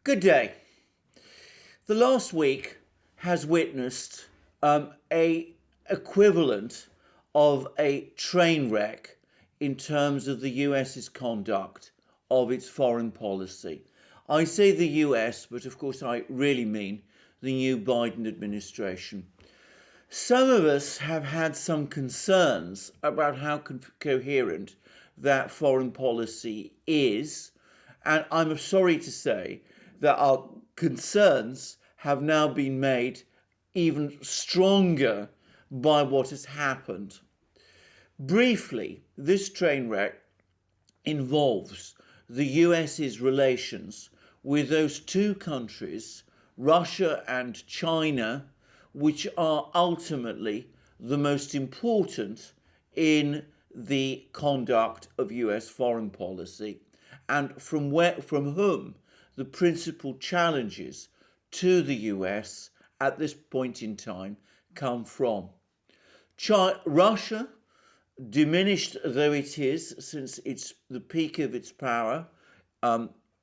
Good day. The last week has witnessed a equivalent of a train wreck in terms of the US's conduct of its foreign policy. I say the US, but of course I really mean the new Biden administration. Some of us have had some concerns about how coherent that foreign policy is, and I'm sorry to say that our concerns have now been made even stronger by what has happened. Briefly, this train wreck involves the US's relations with those two countries, Russia and China, which are ultimately the most important in the conduct of US foreign policy, and from whom the principal challenges to the US at this point in time come from. Russia, diminished though it is since the peak of its power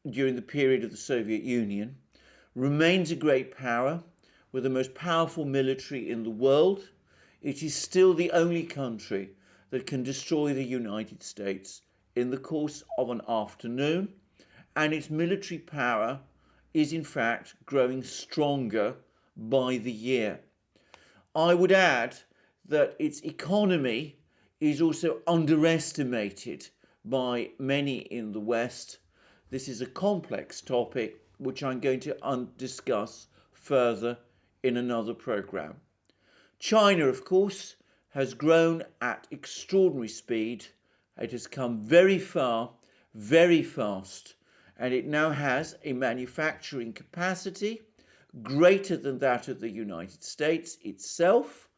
during the period of the Soviet Union, remains a great power with the most powerful military in the world. It is still the only country that can destroy the United States in the course of an afternoon, and its military power is in fact growing stronger by the year. I would add that its economy is also underestimated by many in the West. This is a complex topic which I'm going to discuss further in another program. China, of course, has grown at extraordinary speed. It has come very far, very fast, and it now has a manufacturing capacity greater than that of the United States itself.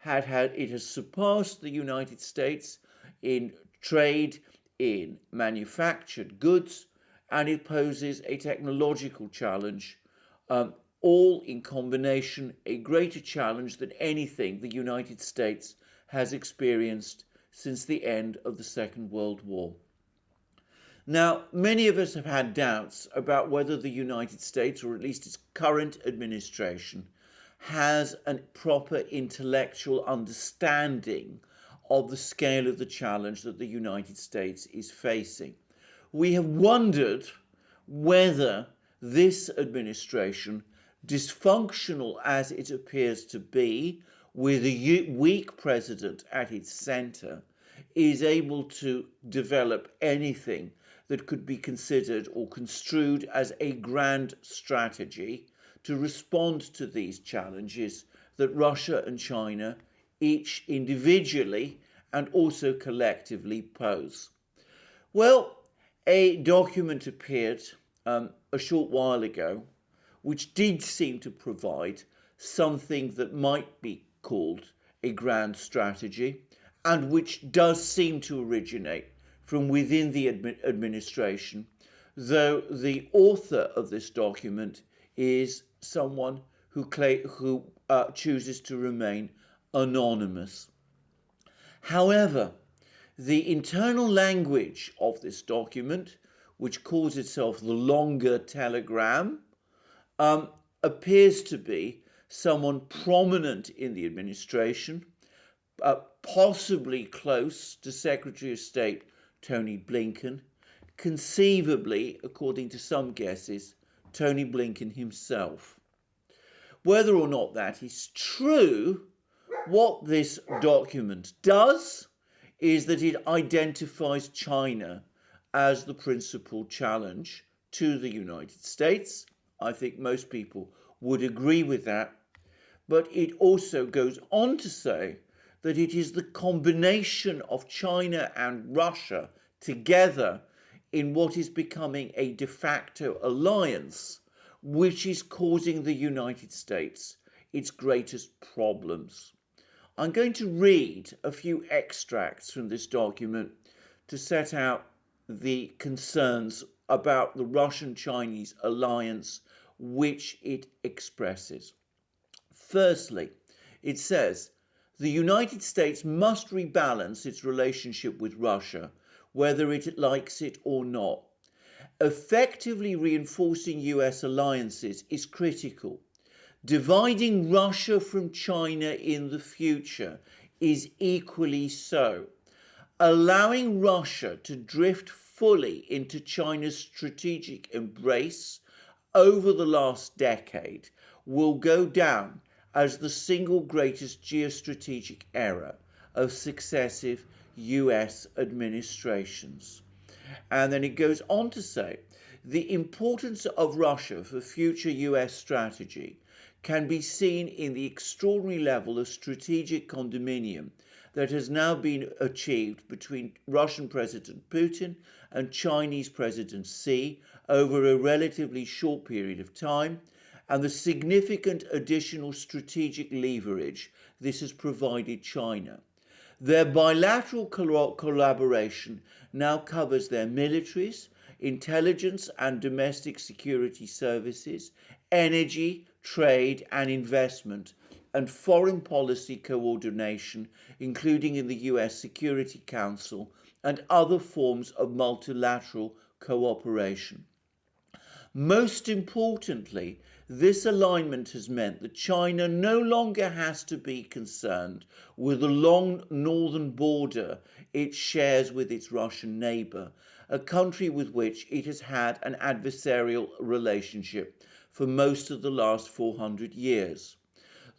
It has surpassed the United States in trade in manufactured goods, and it poses a technological challenge, all in combination a greater challenge than anything the United States has experienced since the end of the Second World War. Now, many of us have had doubts about whether the United States, or at least its current administration, has a proper intellectual understanding of the scale of the challenge that the United States is facing. We have wondered whether this administration, dysfunctional as it appears to be, with a weak president at its center, is able to develop anything that could be considered or construed as a grand strategy to respond to these challenges that Russia and China, each individually and also collectively, pose. Well, a document appeared a short while ago which did seem to provide something that might be called a grand strategy, and which does seem to originate from within the administration, though the author of this document is someone who chooses to remain anonymous. However, the internal language of this document, which calls itself the Longer Telegram, appears to be someone prominent in the administration, possibly close to Secretary of State Tony Blinken, conceivably, according to some guesses, Tony Blinken himself. Whether or not that is true, what this document does is that it identifies China as the principal challenge to the United States. I think most people would agree with that. But it also goes on to say that it is the combination of China and Russia together in what is becoming a de facto alliance, which is causing the United States its greatest problems. I'm going to read a few extracts from this document to set out the concerns about the Russian-Chinese alliance which it expresses. Firstly, it says, the United States must rebalance its relationship with Russia, whether it likes it or not. Effectively reinforcing US alliances is critical. Dividing Russia from China in the future is equally so. Allowing Russia to drift fully into China's strategic embrace over the last decade will go down as the single greatest geostrategic error of successive US administrations. And then it goes on to say the importance of Russia for future US strategy can be seen in the extraordinary level of strategic condominium that has now been achieved between Russian President Putin and Chinese President Xi over a relatively short period of time, and the significant additional strategic leverage this has provided China. Their bilateral collaboration now covers their militaries, intelligence and domestic security services, energy, trade and investment, and foreign policy coordination, including in the US Security Council and other forms of multilateral cooperation. Most importantly, this alignment has meant that China no longer has to be concerned with the long northern border it shares with its Russian neighbour, a country with which it has had an adversarial relationship for most of the last 400 years.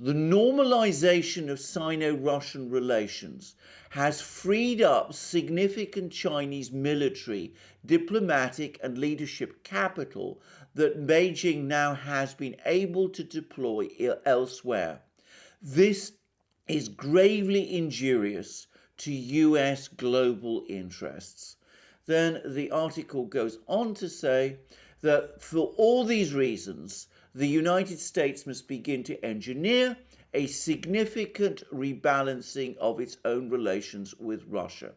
The normalization of Sino-Russian relations has freed up significant Chinese military, diplomatic and leadership capital that Beijing now has been able to deploy elsewhere. This is gravely injurious to US global interests. Then the article goes on to say that for all these reasons, the United States must begin to engineer a significant rebalancing of its own relations with Russia.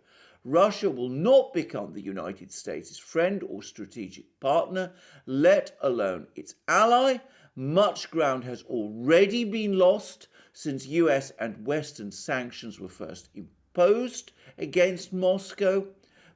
Russia will not become the United States' friend or strategic partner, let alone its ally. Much ground has already been lost since US and Western sanctions were first imposed against Moscow,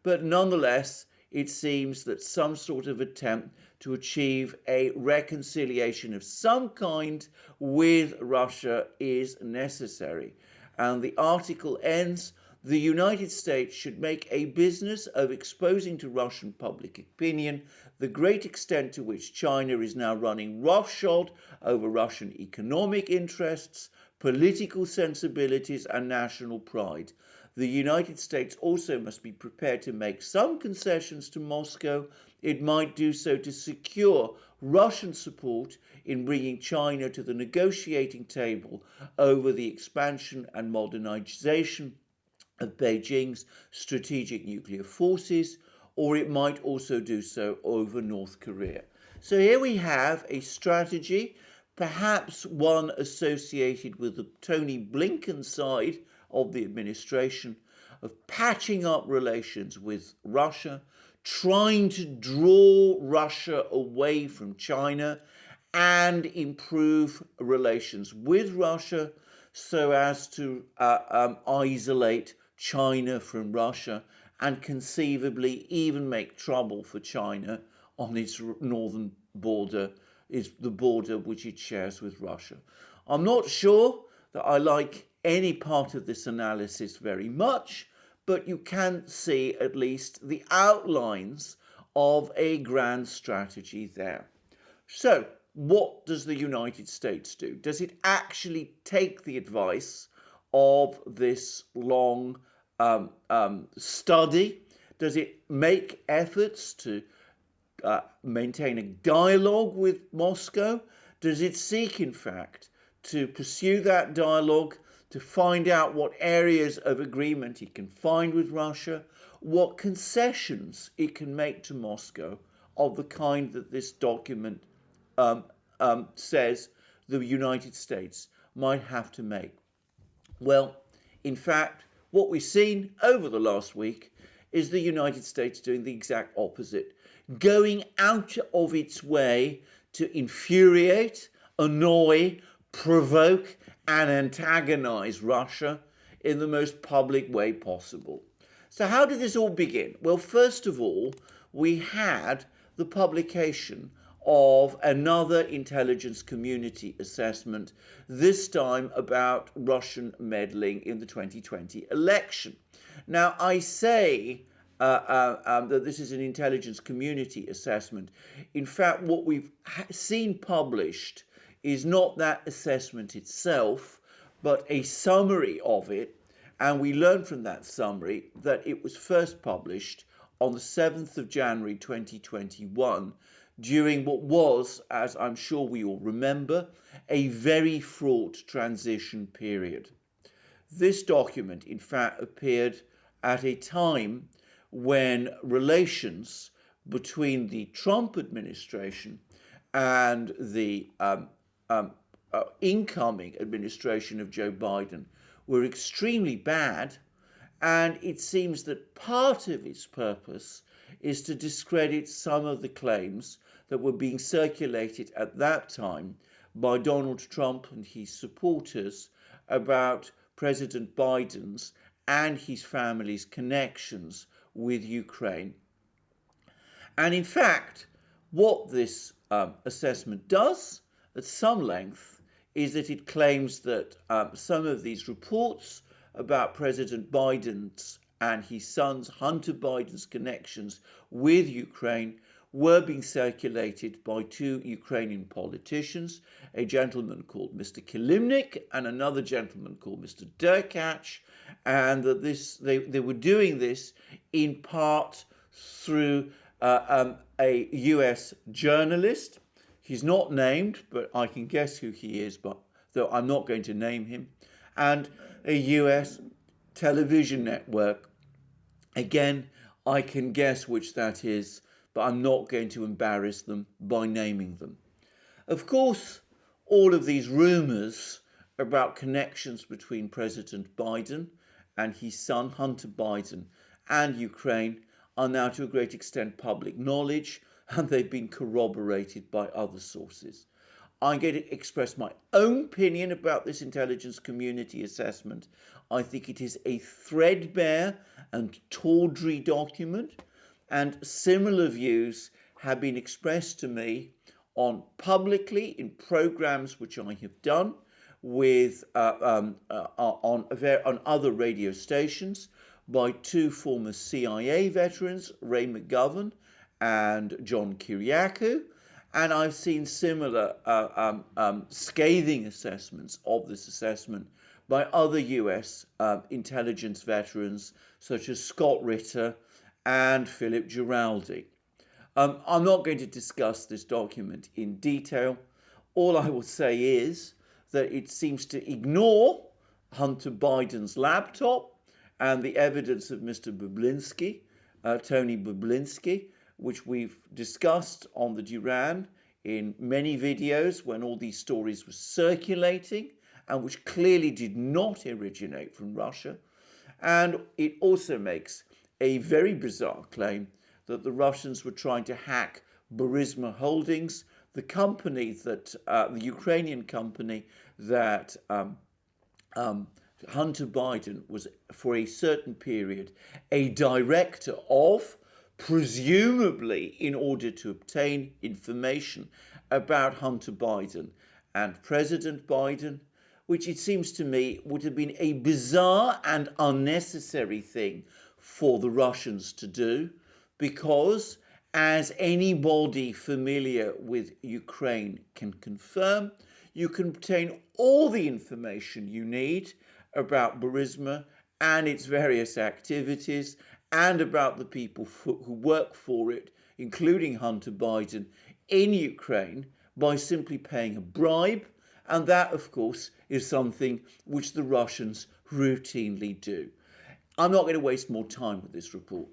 but nonetheless, it seems that some sort of attempt to achieve a reconciliation of some kind with Russia is necessary. And the article ends, the United States should make a business of exposing to Russian public opinion the great extent to which China is now running roughshod over Russian economic interests, political sensibilities, and national pride. The United States also must be prepared to make some concessions to Moscow. It might do so to secure Russian support in bringing China to the negotiating table over the expansion and modernization of Beijing's strategic nuclear forces, or it might also do so over North Korea. So here we have a strategy, perhaps one associated with the Tony Blinken side of the administration, of patching up relations with Russia, trying to draw Russia away from China and improve relations with Russia so as to isolate China from Russia and conceivably even make trouble for China on its northern border, is the border which it shares with Russia. I'm not sure that I like any part of this analysis very much, but you can see at least the outlines of a grand strategy there. So, what does the United States do? Does it actually take the advice of this long study? Does it make efforts to maintain a dialogue with Moscow? Does it seek, in fact, to pursue that dialogue, to find out what areas of agreement it can find with Russia, what concessions it can make to Moscow of the kind that this document says the United States might have to make? Well, in fact, what we've seen over the last week is the United States doing the exact opposite, going out of its way to infuriate, annoy, provoke, and antagonize Russia in the most public way possible. So how did this all begin? Well, first of all, we had the publication of another intelligence community assessment, this time about Russian meddling in the 2020 election. Now, I say that this is an intelligence community assessment. In fact, what we've seen published is not that assessment itself, but a summary of it. And we learned from that summary that it was first published on the 7th of January 2021 during what was, as I'm sure we all remember, a very fraught transition period. This document, in fact, appeared at a time when relations between the Trump administration and the incoming administration of Joe Biden were extremely bad, and it seems that part of its purpose is to discredit some of the claims that were being circulated at that time by Donald Trump and his supporters about President Biden's and his family's connections with Ukraine. And in fact, what this assessment does at some length is that it claims that some of these reports about President Biden's and his son's Hunter Biden's connections with Ukraine were being circulated by two Ukrainian politicians, a gentleman called Mr. Kilimnik and another gentleman called Mr. Derkach, and that they were doing this in part through a US journalist. He's not named, but I can guess who he is, but though I'm not going to name him, and a US television network. Again, I can guess which that is, but I'm not going to embarrass them by naming them. Of course, all of these rumors about connections between President Biden and his son Hunter Biden and Ukraine are now to a great extent public knowledge, and they've been corroborated by other sources. I'm going to express my own opinion about this intelligence community assessment. I think it is a threadbare and tawdry document, and similar views have been expressed to me on publicly in programs which I have done with on other radio stations by two former CIA veterans, Ray McGovern and John Kiriakou, and I've seen similar scathing assessments of this assessment by other US intelligence veterans such as Scott Ritter and Philip Giraldi. I'm not going to discuss this document in detail. All I will say is that it seems to ignore Hunter Biden's laptop and the evidence of Mr. Bublinsky, Tony Bublinsky, which we've discussed on the Duran in many videos when all these stories were circulating, and which clearly did not originate from Russia. And it also makes a very bizarre claim that the Russians were trying to hack Burisma Holdings, the company that, the Ukrainian company that Hunter Biden was, for a certain period, a director of, presumably in order to obtain information about Hunter Biden and President Biden, which it seems to me would have been a bizarre and unnecessary thing for the Russians to do, because, as anybody familiar with Ukraine can confirm, you can obtain all the information you need about Burisma and its various activities and about the people who work for it, including Hunter Biden, in Ukraine by simply paying a bribe. And that, of course, is something which the Russians routinely do. I'm not going to waste more time with this report.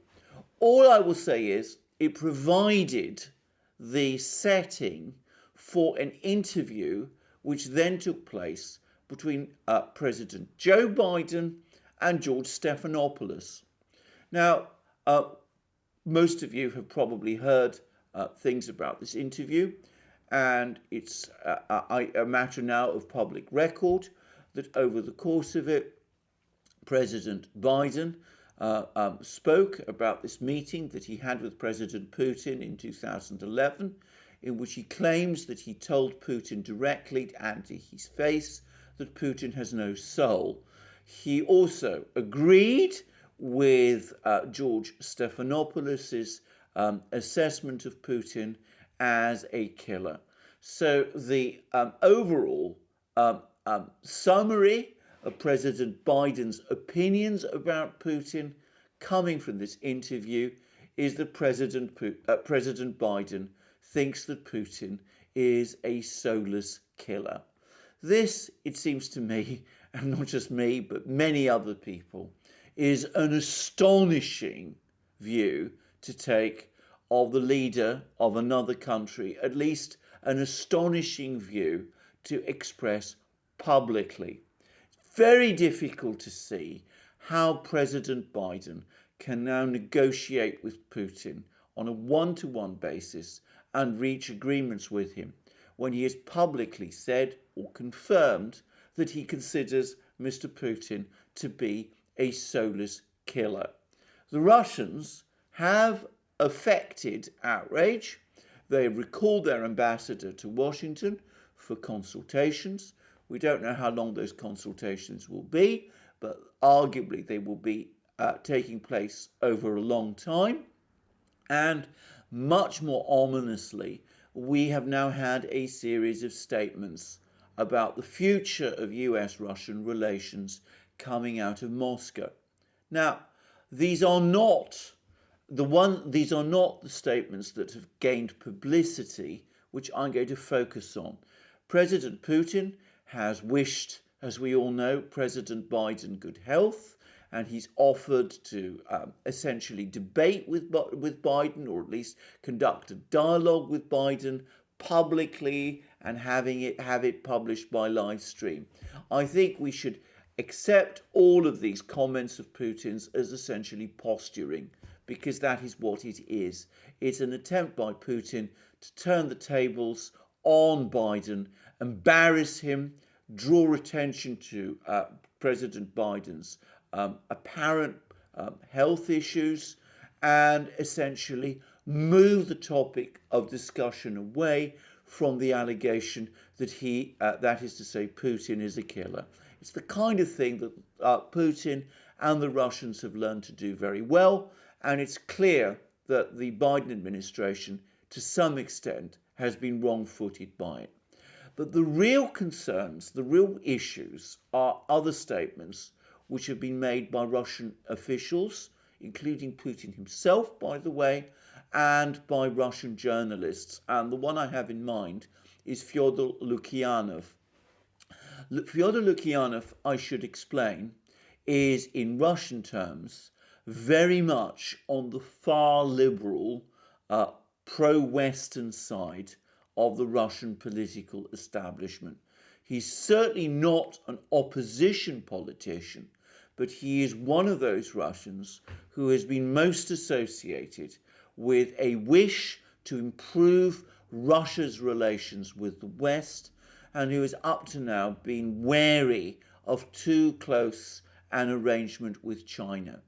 All I will say is it provided the setting for an interview which then took place between President Joe Biden and George Stephanopoulos. Now, most of you have probably heard things about this interview, and it's a matter now of public record that over the course of it, President Biden spoke about this meeting that he had with President Putin in 2011, in which he claims that he told Putin directly and to his face that Putin has no soul. He also agreed with George Stephanopoulos' assessment of Putin as a killer. So the overall summary of President Biden's opinions about Putin coming from this interview is that President Biden thinks that Putin is a soulless killer. This, it seems to me, and not just me, but many other people, is an astonishing view to take of the leader of another country, at least an astonishing view to express publicly. It's very difficult to see how President Biden can now negotiate with Putin on a one-to-one basis and reach agreements with him when he has publicly said or confirmed that he considers Mr. Putin to be a soulless killer. The Russians have affected outrage. They have recalled their ambassador to Washington for consultations. We don't know how long those consultations will be, but arguably they will be taking place over a long time. And much more ominously, we have now had a series of statements about the future of US-Russian relations coming out of Moscow. Now, these are not the statements that have gained publicity, which I'm going to focus on. President Putin has wished, as we all know, President Biden good health, and he's offered to essentially debate with Biden, or at least conduct a dialogue with Biden publicly and have it published by live stream. I think we should accept all of these comments of Putin's as essentially posturing, because that is what it is. It's an attempt by Putin to turn the tables on Biden, embarrass him, draw attention to President Biden's apparent health issues, and essentially move the topic of discussion away from the allegation that that is to say, Putin is a killer. It's the kind of thing that Putin and the Russians have learned to do very well, and it's clear that the Biden administration, to some extent, has been wrong-footed by it. But the real concerns, the real issues, are other statements which have been made by Russian officials, including Putin himself, by the way, and by Russian journalists. And the one I have in mind is Fyodor Lukyanov. Fyodor Lukyanov, I should explain, is in Russian terms very much on the far liberal, pro-Western side of the Russian political establishment. He's certainly not an opposition politician, but he is one of those Russians who has been most associated with a wish to improve Russia's relations with the West, and who has up to now been wary of too close an arrangement with China.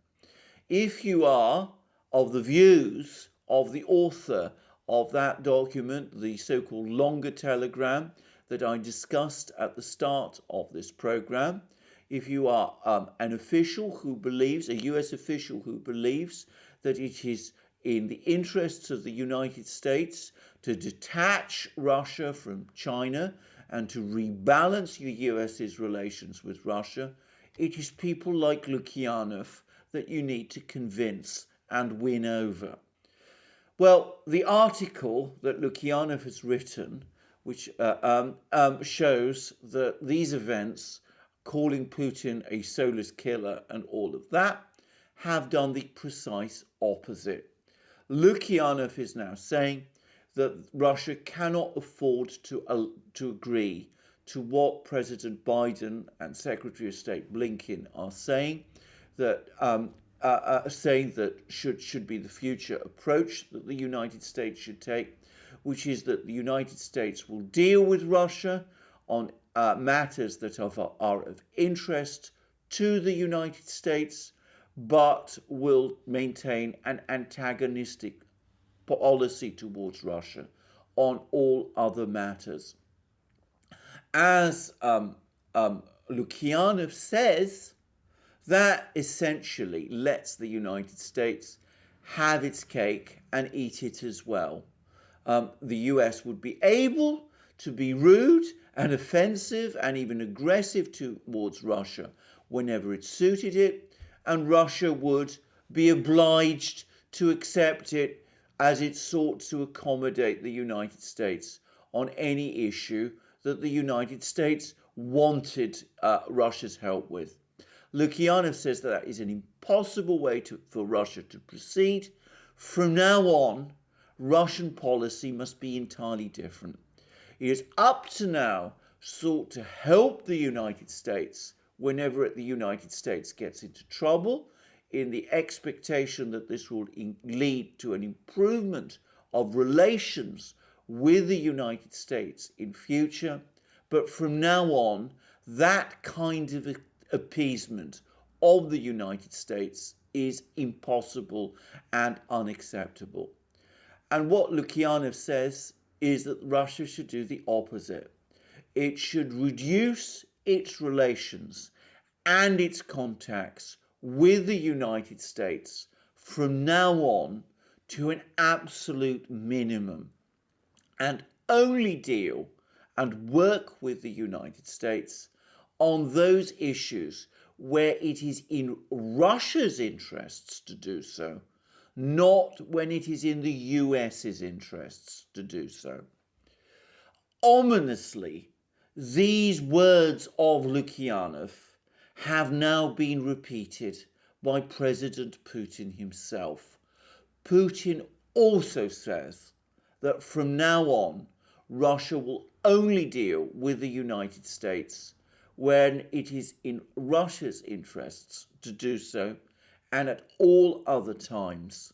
If you are of the views of the author of that document, the so-called longer telegram that I discussed at the start of this program, if you are an official who believes, a US official who believes that it is in the interests of the United States to detach Russia from China and to rebalance the US's relations with Russia, it is people like Lukyanov that you need to convince and win over. Well, the article that Lukyanov has written, which shows that these events, calling Putin a soulless killer and all of that, have done the precise opposite. Lukyanov is now saying that Russia cannot afford to agree to what President Biden and Secretary of State Blinken are saying, that should be the future approach that the United States should take, which is that the United States will deal with Russia on matters that are of interest to the United States, but will maintain an antagonistic policy towards Russia on all other matters. As Lukyanov says, that essentially lets the United States have its cake and eat it as well. The US would be able to be rude and offensive and even aggressive towards Russia whenever it suited it, and Russia would be obliged to accept it as it sought to accommodate the United States on any issue that the United States wanted Russia's help with. Lukyanov says that is an impossible way for Russia to proceed. From now on, Russian policy must be entirely different. It has up to now sought to help the United States whenever the United States gets into trouble, in the expectation that this will lead to an improvement of relations with the United States in future. But from now on, that kind of appeasement of the United States is impossible and unacceptable. And what Lukyanov says is that Russia should do the opposite. It should reduce its relations and its contacts with the United States from now on to an absolute minimum, and only deal and work with the United States on those issues where it is in Russia's interests to do so, not when it is in the US's interests to do so. Ominously, these words of Lukyanov have now been repeated by President Putin himself. Putin also says that from now on, Russia will only deal with the United States when it is in Russia's interests to do so, and at all other times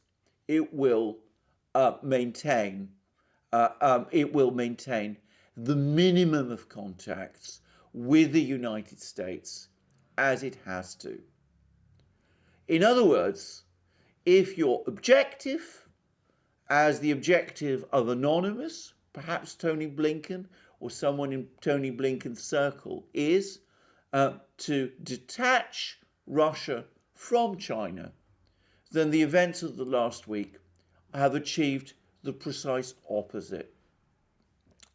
it will maintain the minimum of contacts with the United States as it has to. In other words, if your objective, as the objective of Anonymous, perhaps Tony Blinken or someone in Tony Blinken's circle, is to detach Russia from China, then the events of the last week have achieved the precise opposite.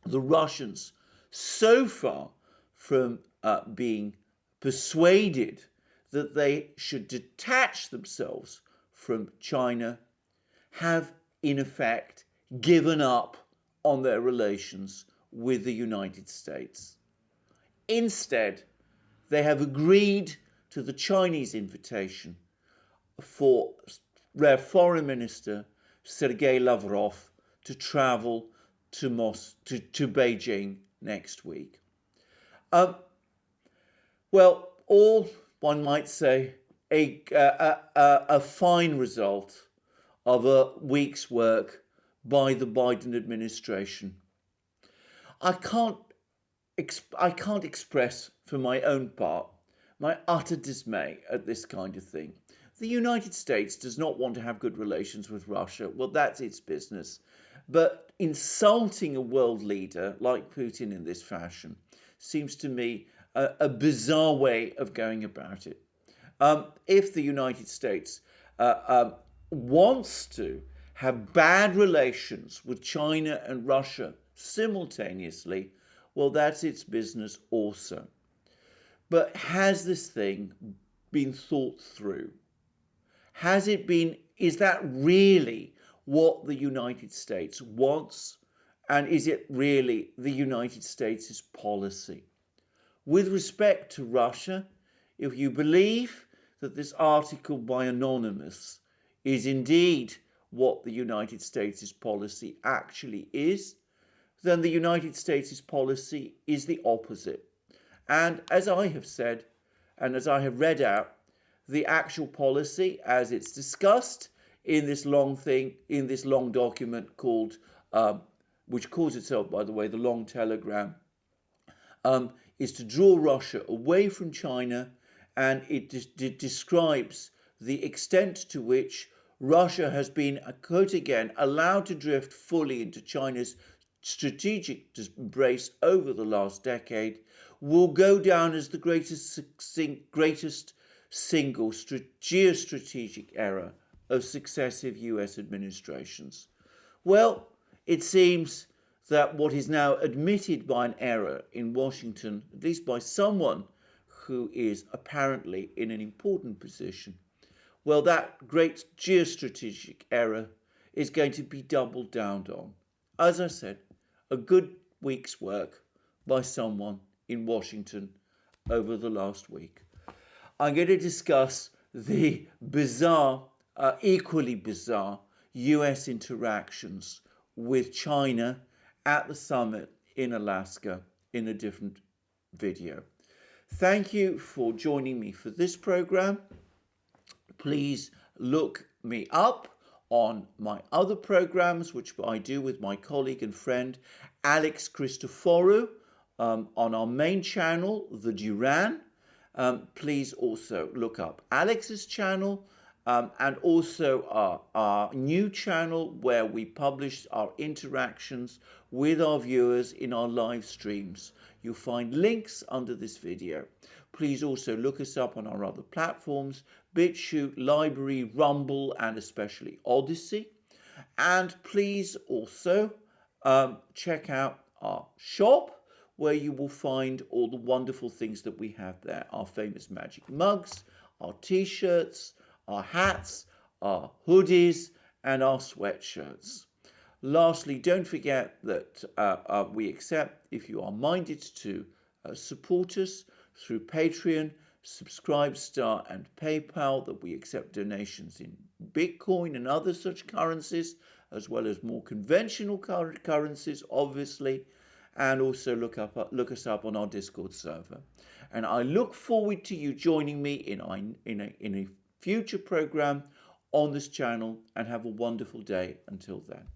The Russians, so far from being persuaded that they should detach themselves from China, have in effect given up on their relations with the United States. Instead, they have agreed to the Chinese invitation for their foreign minister, Sergei Lavrov, to travel to Beijing next week. Well, all, one might say, a fine result of a week's work by the Biden administration. I can't express for my own part my utter dismay at this kind of thing. The United States does not want to have good relations with Russia. Well, that's its business. But insulting a world leader like Putin in this fashion seems to me a bizarre way of going about it. If the United States wants to have bad relations with China and Russia simultaneously, well, that's its business also. But has this thing been thought through? Is that really what the United States wants? And is it really the United States' policy? With respect to Russia, if you believe that this article by Anonymous is indeed what the United States' policy actually is, then the United States' policy is the opposite. And as I have said, and as I have read out, the actual policy, as it's discussed in this long document called, which calls itself, by the way, the Long Telegram, is to draw Russia away from China, and it describes the extent to which Russia has been, I quote again, allowed to drift fully into China's strategic embrace over the last decade, will go down as the greatest single geostrategic error of successive US administrations. Well, it seems that what is now admitted by an error in Washington, at least by someone who is apparently in an important position, well, that great geostrategic error is going to be doubled down on. As I said, a good week's work by someone in Washington over the last week. I'm going to discuss the bizarre, equally bizarre US interactions with China at the summit in Alaska in a different video. Thank you for joining me for this program. Please look me up on my other programs, which I do with my colleague and friend Alex Christoforou on our main channel, the Duran. Please also look up Alex's channel and also our new channel where we publish our interactions with our viewers in our live streams. You'll find links under this video. Please also look us up on our other platforms, BitChute, Library, Rumble, and especially Odyssey. And please also check out our shop, where you will find all the wonderful things that we have there. Our famous magic mugs, our t-shirts, our hats, our hoodies, and our sweatshirts. Lastly, don't forget that we accept, if you are minded to support us through Patreon, Subscribestar, and PayPal, that we accept donations in Bitcoin and other such currencies, as well as more conventional currencies, obviously. And also look us up on our Discord server. And I look forward to you joining me in a future program on this channel, and have a wonderful day until then.